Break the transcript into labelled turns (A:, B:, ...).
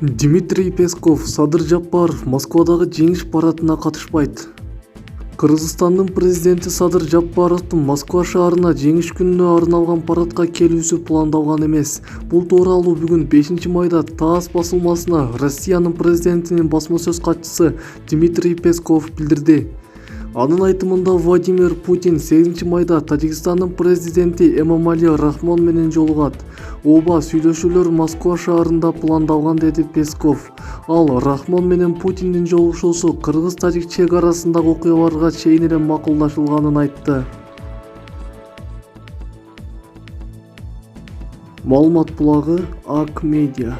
A: Дмитрий Песков, Садыр Жапаров Москвадағы жеңіс парадына катышпайт. Кыргызстандын президенти Садыр Жапаровдун Москва шаарына жеңиш күнүнө арналган парадка келүүсү пландалган эмес. Бул тууралуу бүгүн 5 майда ТАСС басылмасына Россиянын президентинин басма сөз катчысы Дмитрий Песков билдирди. Анын айтымында Владимир Путин 8 майда Тажикстандын президенти Эмомали Рахмон менен жолугат. Оба сүйлөшүүлөр Москва шаарында пландалган, деди Песков. Ал Рахмон менен Путиндин жолугушуусу кыргыз-тажик чек арасындагы окуяларга чейин эле макулдашылганын айтты. Маалымат булагы ак медиа.